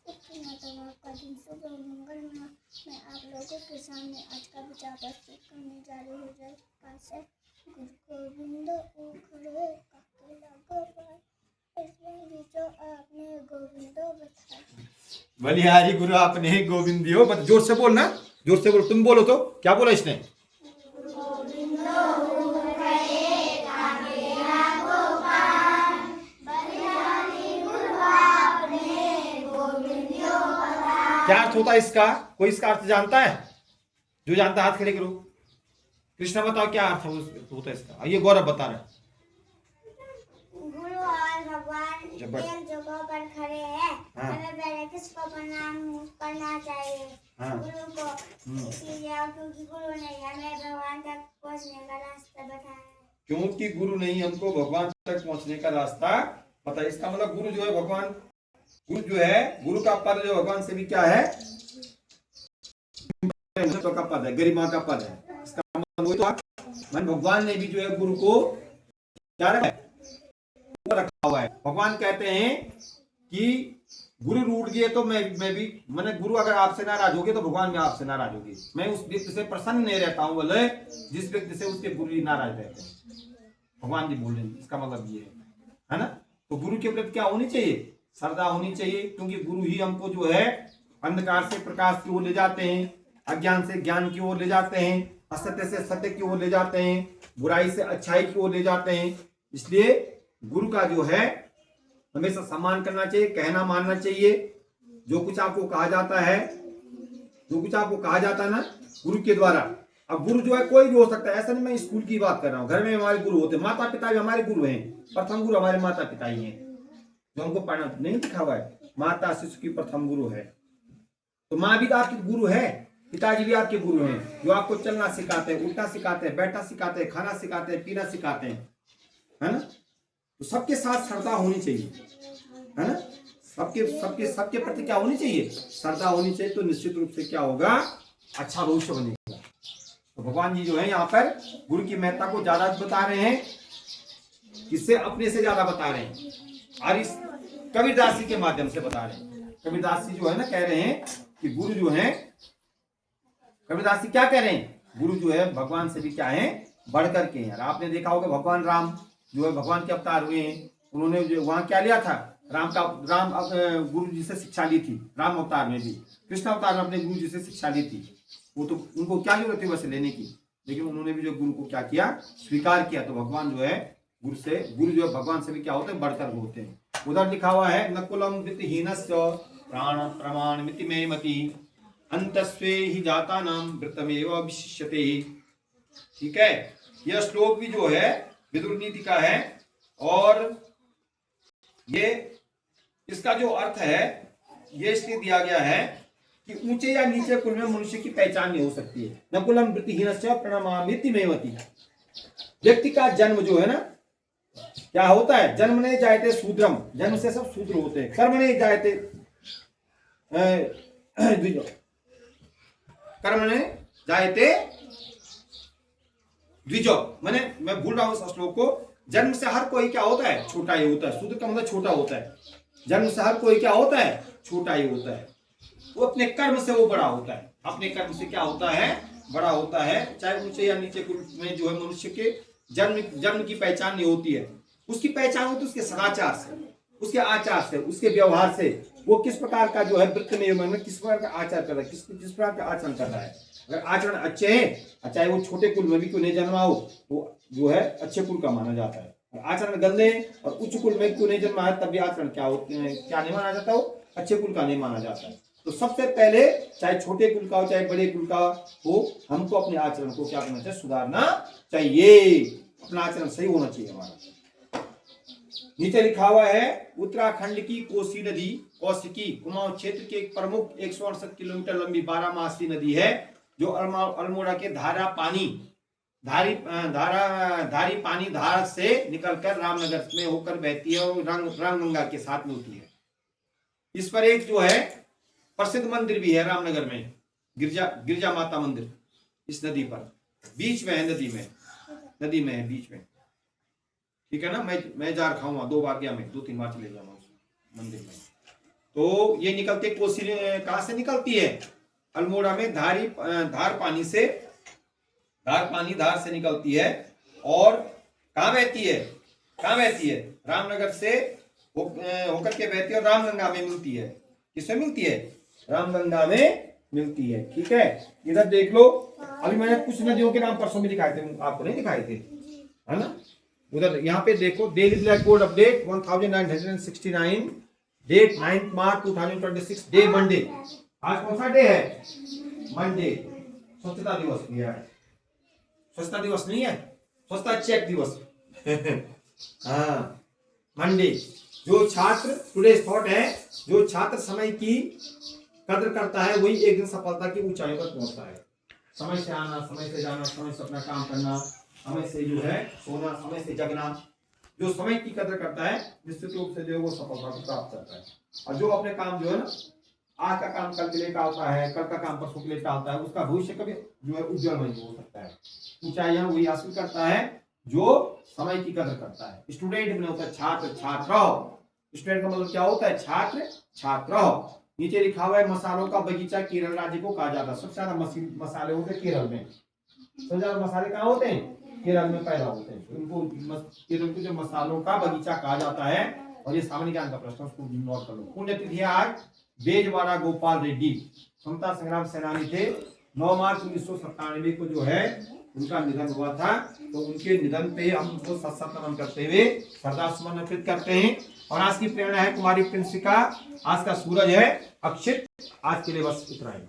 आपका दिन शुभ और मंगलमय। मैं आप लोगों के सामने आज का विचार प्रस्तुत करने जा रही हूँ। कैसे गुरु गोविंद उखड़े काके लगो पाए, इसलिए जो आपने गोविंद बताया। बलिहारी गुरु आपने गोविंदियो। बस जोर से बोलना, जोर से बोल। तुम बोलो तो क्या बोला इसने? क्या अर्थ होता है इसका? कोई इसका अर्थ जानता है? जो जानता है हाथ खड़े करो। कृष्णा बताओ क्या अर्थ होता है इसका? ये गौरव बता रहे। गुरु और भगवान एक जगह पर खड़े हैं। हमें पहले किसको प्रणाम करना चाहिए? गुरु को। इसीलिए क्योंकि गुरु ने हमें भगवान तक पहुंचने का रास्ता बताया। क्योंकि गुरु नहीं हमको भगवान तक पहुंचने का रास्ता पता है। इसका मतलब गुरु जो है भगवान, गुरु जो है, गुरु का पद जो भगवान से भी क्या है? का पद है, गरिमा का पद है। इसका मतलब मन भगवान ने भी जो है गुरु को क्या रखा है? रखा हुआ है। भगवान कहते हैं कि गुरु रूठ गए तो मैं भी, मैंने गुरु अगर आपसे नाराज हो गए तो भगवान भी आपसे नाराज होगी। मैं उस व्यक्ति से प्रसन्न नहीं रहता हूं, बोले जिस व्यक्ति से उसके गुरु नाराज रहते हैं। भगवान जी बोल रहे हैं। इसका मतलब ये है ना। तो गुरु के प्रति क्या होनी चाहिए? श्रद्धा होनी चाहिए, क्योंकि गुरु ही हमको जो है अंधकार से प्रकाश की ओर ले जाते हैं, अज्ञान से ज्ञान की ओर ले जाते हैं, असत्य से सत्य की ओर ले जाते हैं, बुराई से अच्छाई की ओर ले जाते हैं। इसलिए गुरु का जो है हमेशा सम्मान करना चाहिए, कहना मानना चाहिए। जो कुछ आपको कहा जाता है, जो कुछ आपको कहा जाता है ना गुरु के द्वारा। अब गुरु जो है कोई भी हो सकता है, ऐसा नहीं मैं स्कूल की बात कर रहा हूँ। घर में हमारे गुरु होते हैं, माता पिता भी हमारे गुरु हैं। प्रथम गुरु हमारे माता पिता ही हैं, जो हमको पढ़ना नहीं लिखा हुआ है। माता शिशु की प्रथम गुरु है, तो माँ भी तो आपकी गुरु है, पिताजी भी आपके गुरु हैं, जो आपको चलना सिखाते हैं, उल्टा सिखाते हैं, बैठना सिखाते हैं, खाना सिखाते हैं, पीना सिखाते हैं, है ना। तो सबके साथ श्रद्धा होनी चाहिए, है ना। सबके सबके सबके प्रति क्या होनी चाहिए? श्रद्धा होनी चाहिए। तो निश्चित रूप से क्या होगा? अच्छा भविष्य बनेगा। तो भगवान जी जो है यहाँ पर गुरु की महत्ता को ज्यादा बता रहे हैं, किससे? अपने से ज्यादा बता रहे हैं, और इस कबीरदास जी के माध्यम से बता रहे हैं। कबीरदास जी जो है ना कह रहे हैं कि गुरु जो है, कबीरदास जी क्या कह रहे हैं? गुरु जो है भगवान से भी क्या है? बढ़कर के हैं। आपने देखा होगा भगवान राम जो है भगवान के अवतार हुए हैं, उन्होंने जो वहां क्या लिया था? राम गुरु जी से शिक्षा ली थी। राम अवतार में भी, कृष्ण अवतार में अपने गुरु जी से शिक्षा ली थी। वो तो उनको क्या जरूरत थी वैसे लेने की, लेकिन उन्होंने भी जो गुरु को क्या किया? स्वीकार किया। तो भगवान जो है गुरु जो है भगवान से भी क्या होते हैं? बढ़कर होते हैं। उधर लिखा हुआ है नकुलम वित्तहीनस्य प्राण प्रमाण मिति में मति अंतस्वे ही जाता नाम वृतमेव विशिष्यते। ठीक है, यह श्लोक भी जो है विदुर नीति का है, और ये इसका जो अर्थ है ये इसलिए दिया गया है कि ऊंचे या नीचे कुल में मनुष्य की पहचान नहीं हो सकती है। नकुलम वृत्तिहीनस्य प्रणमामिति मेवति। व्यक्ति का जन्म जो है ना क्या होता है? जन्म नहीं जायते शूद्रम, जन्म से सब शूद्र होते हैं। कर्म नहीं जायते कर्म नहीं जायते द्विजो। मैं भूल रहा हूं इस श्लोक को। जन्म से हर कोई क्या होता है? छोटा ही होता है। शूद्र का मतलब छोटा होता है। जन्म से हर कोई क्या होता है? छोटा ही होता है। वो अपने कर्म से वो बड़ा होता है। अपने कर्म से क्या होता है? बड़ा होता है। चाहे ऊंचे या नीचे कुल में जो है मनुष्य के जन्म की पहचान नहीं होती है। उसकी पहचान होती है उसके सदाचार से, उसके आचार से, उसके व्यवहार से। वो किस प्रकार का जो है वृत्त में किस प्रकार का आचार कर रहा है, किस प्रकार का आचरण कर रहा है। अगर आचरण अच्छे हैं, चाहे वो छोटे कुल में भी क्यों नहीं जन्मा हो, तो जो है अच्छे कुल का माना जाता है। आचरण गंदे और उच्च कुल में क्यों नहीं जन्मा है, तब भी आचरण क्या नहीं माना जाता, वो अच्छे कुल का नहीं माना जाता है। तो सबसे पहले चाहे छोटे कुल का हो चाहे बड़े कुल का हो, हमको अपने आचरण को क्या करना चाहिए? सुधारना चाहिए। अपना आचरण सही होना चाहिए हमारा। नीचे लिखा हुआ है उत्तराखंड की कोसी नदी कौशिकी कुमाऊं क्षेत्र के एक प्रमुख 168 किलोमीटर लंबी 12 नदी है, जो अल्मोड़ा के धारी पानी धार से निकलकर रामनगर में होकर बहती है और रामगंगा के साथ मिलती है। इस पर एक जो है प्रसिद्ध मंदिर भी है रामनगर में, गिरजा माता मंदिर। इस नदी पर बीच में है, नदी में है बीच में। ठीक है ना। मैं जा रखा हूँ 2 बार गया, मैं 2-3 बार चले जाऊंगा उस मंदिर में। तो ये निकलती है कोसी, कहां से निकलती है? अल्मोड़ा में धार पानी से निकलती है। और कहां बहती है? रामनगर से होकर के बहती है और रामगंगा में मिलती है। किसमें मिलती है? रामगंगा में मिलती है। ठीक है, इधर देख लो। अभी मैंने कुछ नदियों के नाम परसों में दिखाए थे, आपको नहीं दिखाए थे, है ना? उधर यहाँ पे देखो, daily black board update 1969, date 9 March 2026, day Monday. आज कौन सा डे है? मंडे। स्वच्छता दिवस भी है। स्वच्छता दिवस नहीं है, स्वच्छता चेक दिवस। हाँ, मंडे। जो छात्र, टुडे थॉट है, जो छात्र समय की कद्र करता है वही एक दिन सफलता की ऊंचाई पर पहुंचता है। समय से आना, समय से जाना, समय से अपना काम करना, समय से जो है सोना, समय से जगना। जो समय की कद्र करता है निश्चित रूप से जो है वो सफलता को प्राप्त करता है। और जो अपने काम जो है ना, आज का काम कल के लिए टालता है, कल का काम परसों के लिए टालता है, उसका भविष्य कभी जो है उज्जवल नहीं हो सकता है। ऊंचाइयां वही हासिल करता है जो समय की कद्र करता है। स्टूडेंट में होता है छात्र, छात्र रहो। स्टूडेंट का मतलब क्या होता है? छात्र, छात्र रहो। नीचे लिखा हुआ है मसालों का बगीचा केरल राज्य को कहा जाता है। सबसे ज्यादा मसाले होते हैं केरल में। सबसे ज्यादा मसाले कहाँ होते हैं? केरल में पैदा होते हैं। उनको केरल को जो मसालों का बगीचा कहा जाता है। और ये सामान्य ज्ञान का प्रश्न, उसको नोट कर लो। पुण्यतिथि है आज बेजवाड़ा गोपाल रेड्डी, स्वतंत्रता संग्राम सेनानी थे। 9 मार्च 1997 को जो है उनका निधन हुआ था। तो उनके निधन पे हम उनको सत्संग नमन करते हुए श्रद्धासुमन अर्पित करते हैं। और आज की प्रेरणा है कुमारी प्रिंसिका। आज का सूरज है अक्षित। आज के लिए बस इतना ही।